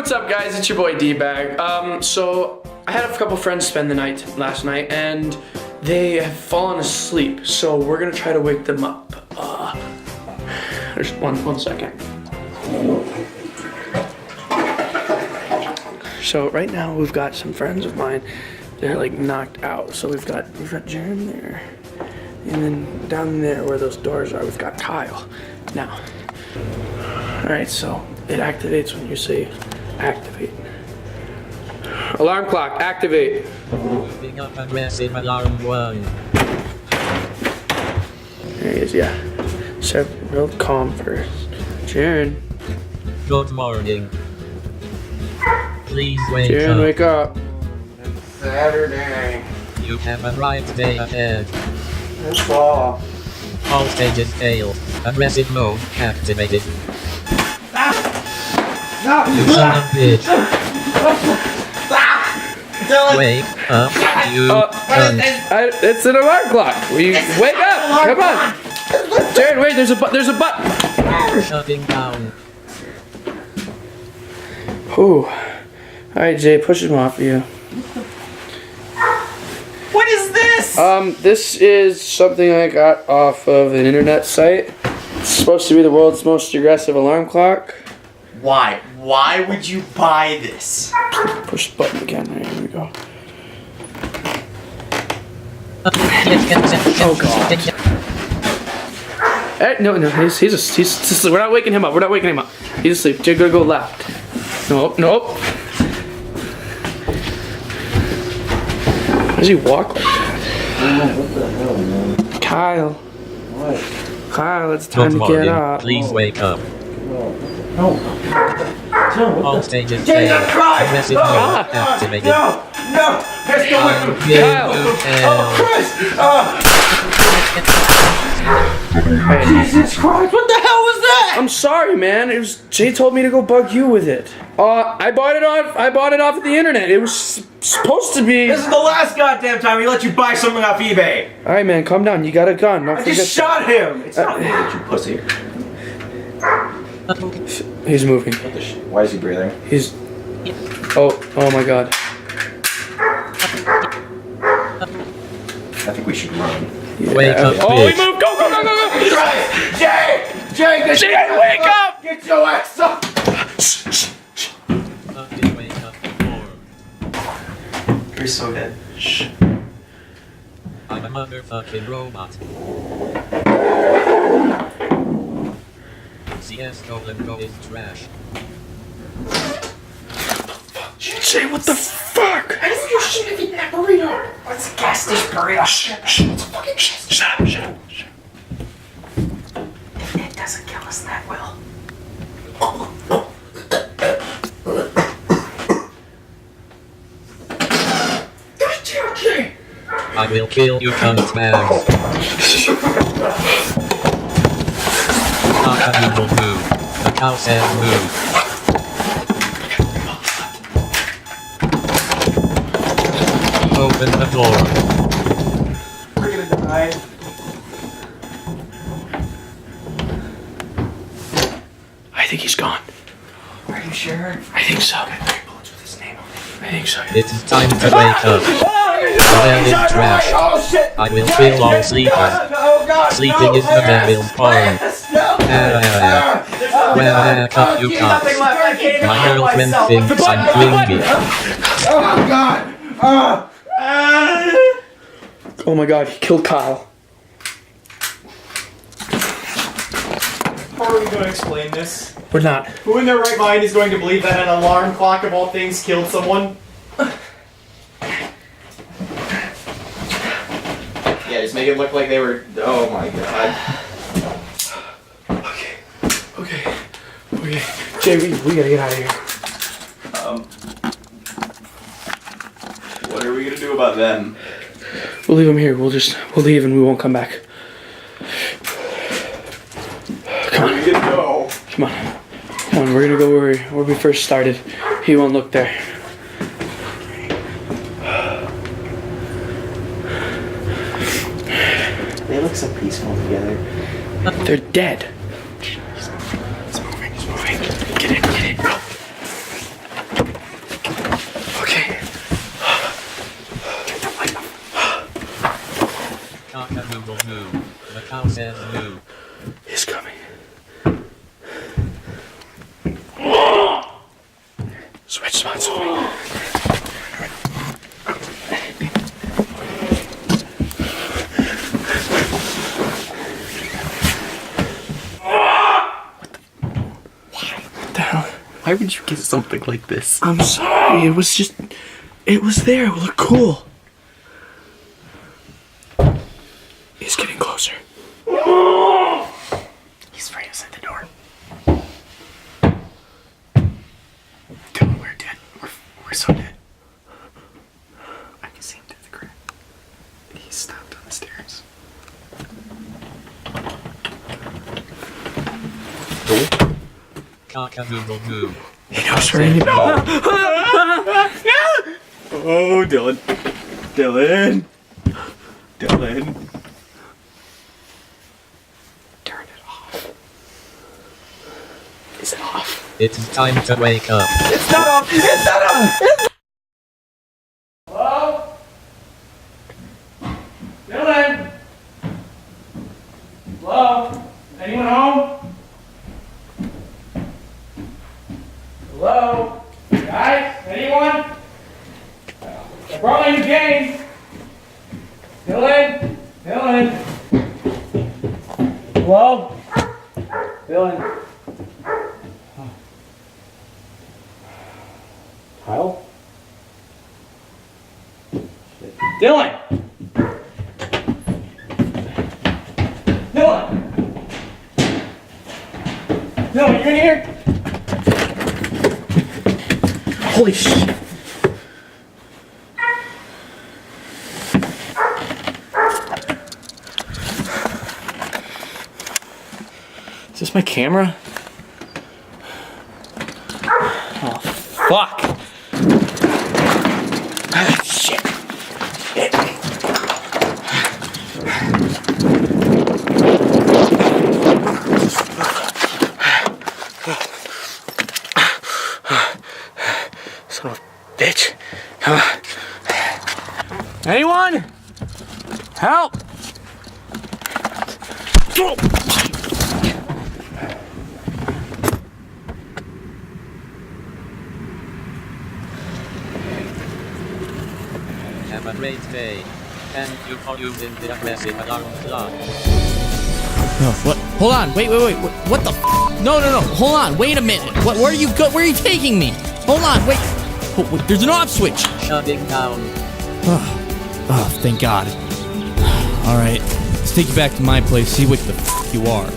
what's up guys, it's your boy D-Bag. So I had a couple friends spend the night last night and they have fallen asleep, so we're gonna try to wake them up. There's one second. So right now we've got some friends of mine, they're like knocked out. So we've got Jaren there, and then down there where those doors are, we've got Kyle. Now, all right, so it activates when you say activate. Alarm clock, activate. Moving up aggressive alarm 1. There he is, yeah. So real calm first. Jaren. Good morning. Please wake Jaren, up. wake up. It's Saturday. You have a bright day ahead. It's fall. All stages failed. Aggressive mode activated. You son of a bitch. Wake up, you cunt. It's an alarm clock. Will you wake up? Come on. Jaren, wait, there's a button. Shutting down. Ooh. Alright, Jay, push him off you. What is this? This is something I got off of an internet site. It's supposed to be the world's most aggressive alarm clock. Why? Why would you buy this? Push the button again. There we go. Oh god. Hey, no, he's asleep. We're not waking him up. We're not waking him up. He's asleep. Jay, gonna go left. Nope. Why does he walk like that? What the hell, man? Kyle. What? Kyle, it's time Good to get morning. up. Please wake up. No. All stages Jesus failed. Christ! Aggressive No! mode activated. No! Let's go with him! Kyle! Christ! Jesus Christ! What the hell was that? I'm sorry, man. Jay told me to go bug you with it. I bought it off of the internet. It was supposed to be. This is the last goddamn time we let you buy something off eBay. All right, man. Calm down. You got a gun. Don't I forget. just shot him. It's not me, you pussy. He's moving. Why is he breathing? He's. Oh my God. I think we should run. Yeah. Wake up, Oh, bitch. he moved. Go. Jay, get Jay, wake up! Get your ass up! Fucking wake up before. You're so dead. Shh. I'm a motherfucking robot. CS Go is trash. Jay, what the fuck? I didn't do shit if you eat that burrito. Let's gas this burrito. Shh. It's fucking shit. Shut up. If it doesn't kill us, that will. I will kill you, cunt bags. Not a evil move. The cow said move. Open the door. We're gonna die. I think he's gone. Are you sure? I think so. Bullets with his name on it. I think so. It's time to wake up. Well, it's trash. Oh shit! I will kill all sleepers. Oh god! Sleeping is the devil's part. Well, up you can't. My girlfriend thinks I'm clingy. Oh god! Oh my God, he killed Kyle. How are we going to explain this? We're not. Who in their right mind is going to believe that an alarm clock of all things killed someone? Yeah, just make it look like they were... Oh my god. Okay. Jay, we gotta get out of here. What are we going to do about them? We'll leave him here. We'll leave and we won't come back. Where are we going to go? Come on, we're gonna go where we first started. He won't look there. They look so peaceful together. They're dead. He's moving. Get in, go. says move. He's coming. Switch spots with me. What the hell? Why would you get something like this? I'm sorry, it was there, it looked cool. He's getting closer. He's right outside the door. Dude, we're dead. We're so dead. I can see him through the crack. He stopped on the stairs. Cock-a-doodle-doo. He knows where anybody. Oh, Dylan. Dylan. Dylan. Turn it off. Is it off? It's time to wake up. It's not off! It's not off! Hello? Dylan? Hello? Anyone home? Hello? Guys? Anyone? I brought my new game. Dylan? Dylan? Hello? Dylan? Kyle? Dylan! Dylan! Dylan, you in here? Holy shit! Is this my camera? Oh, fuck! Ah, shit! Shit! Son of a bitch! Come on! Anyone? Help! Have a great day. Thank you for using the aggressive alarm clock. Oh, what? Hold on. Wait. What the? No. Hold on. Wait a minute. What? Where are you go? Where are you taking me? Hold on. Wait. Oh, wait. There's an off switch. Shutting down. Oh, thank God. All right. Let's take you back to my place. See what the you are.